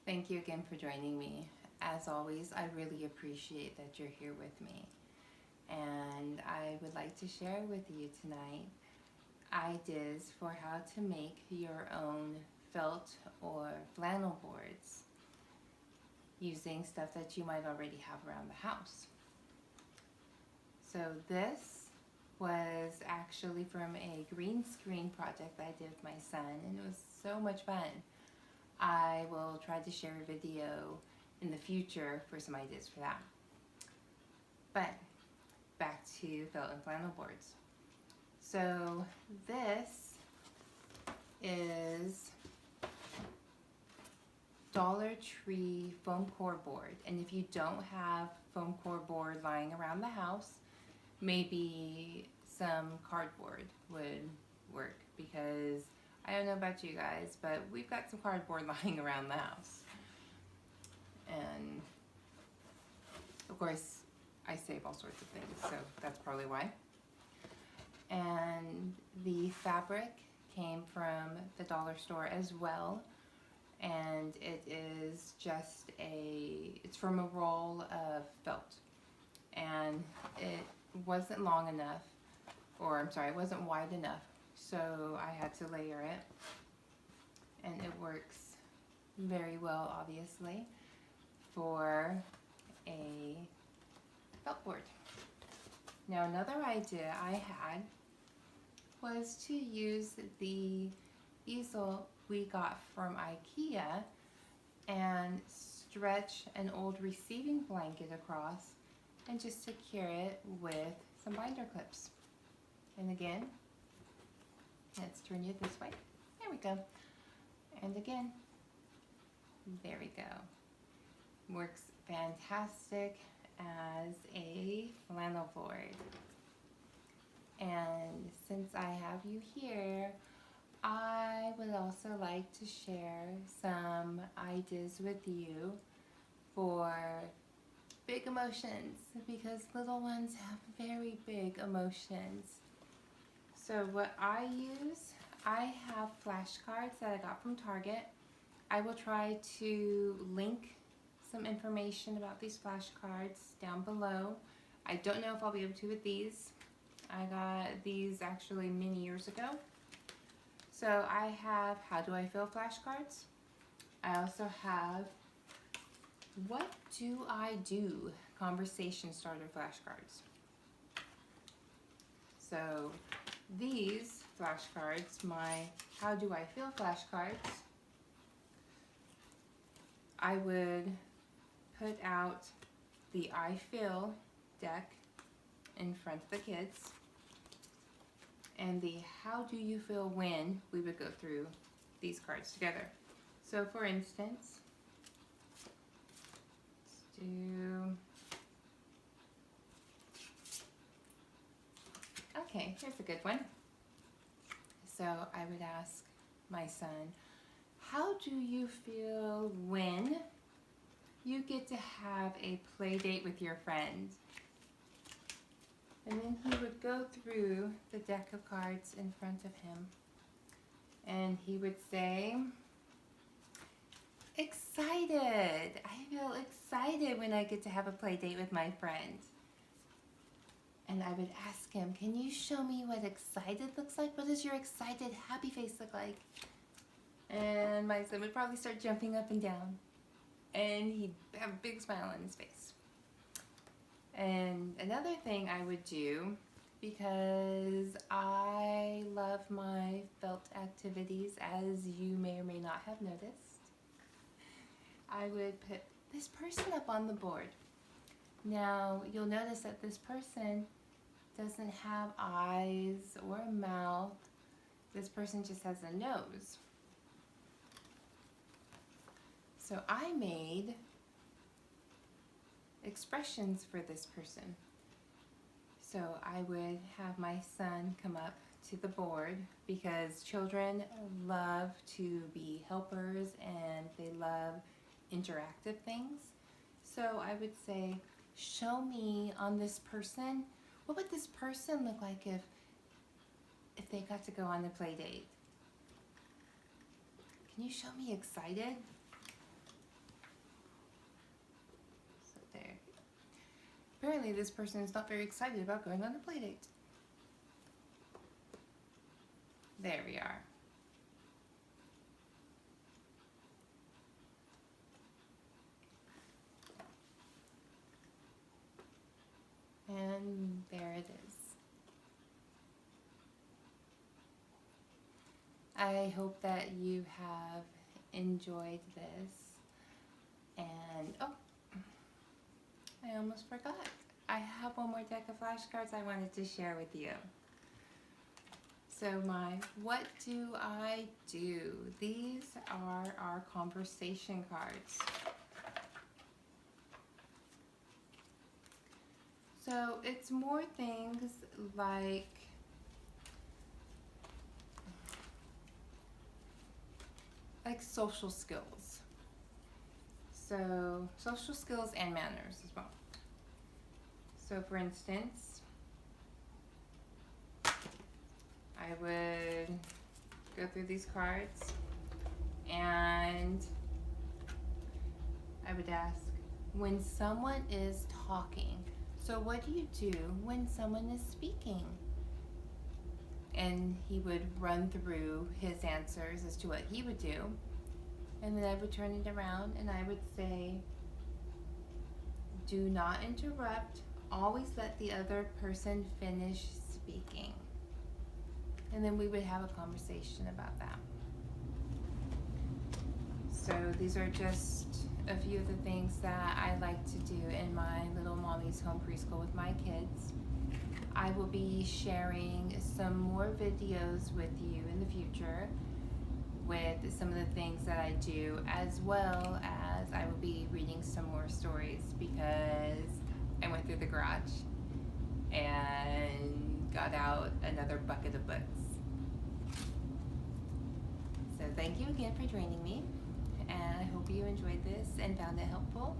Thank you again for joining me. As always, I really appreciate that you're here with me. And I would like to share with you tonight ideas for how to make your own felt or flannel boards using stuff that you might already have around the house. So this was actually from a green screen project I did with my son, and it was so much fun. I will try to share a video in the future for some ideas for that. But back to felt and flannel boards. So this is Dollar Tree foam core board, and if you don't have foam core board lying around the house, maybe some cardboard would work, because I don't know about you guys, but we've got some cardboard lying around the house. And of course, I save all sorts of things, so that's probably why. And the fabric came from the dollar store as well. And it is just it's from a roll of felt. And it wasn't long enough, or I'm sorry, it wasn't wide enough, so I had to layer it. And it works very well, obviously, for a felt board. Now, another idea I had was to use the easel we got from IKEA and stretch an old receiving blanket across and just secure it with some binder clips. And again, let's turn you this way. There we go. And again, there we go. Works fantastic as a flannel board. And since I have you here, I would also like to share some ideas with you for big emotions, because little ones have very big emotions. So what I use, I have flashcards that I got from Target. I will try to link some information about these flashcards down below. I don't know if I'll be able to with these. I got these actually many years ago. So I have how do I feel flashcards. I also have what do I do conversation starter flashcards. So these flashcards, my how do I feel flashcards, I would put out the I feel deck in front of the kids, and the how do you feel when, we would go through these cards together. So for instance, let's do, okay, here's a good one. So I would ask my son, how do you feel when you get to have a play date with your friends? And then he would go through the deck of cards in front of him, and he would say, excited. I feel excited when I get to have a play date with my friend. And I would ask him, can you show me what excited looks like? What does your excited, happy face look like? And my son would probably start jumping up and down, and he'd have a big smile on his face. And another thing I would do, because I love my felt activities, as you may or may not have noticed, I would put this person up on the board. Now, you'll notice that this person doesn't have eyes or a mouth. This person just has a nose. So I made expressions for this person. So I would have my son come up to the board, because children love to be helpers and they love interactive things. So I would say, show me on this person, what would this person look like if they got to go on the play date? Can you show me excited? Apparently this person is not very excited about going on a play date. There we are. And there it is. I hope that you have enjoyed this. And, oh, I almost forgot. I have one more deck of flashcards I wanted to share with you. So my what do I do? These are our conversation cards. So it's more things like social skills. So social skills and manners as well. So for instance, I would go through these cards and I would ask, when someone is talking, so what do you do when someone is speaking? And he would run through his answers as to what he would do. And then I would turn it around and I would say, do not interrupt. Always let the other person finish speaking. And then we would have a conversation about that. So these are just a few of the things that I like to do in my Little Mommy's Home Preschool with my kids. I will be sharing some more videos with you in the future with some of the things that I do, as well as I will be reading some more stories because I went through the garage and got out another bucket of books. So thank you again for joining me, and I hope you enjoyed this and found it helpful.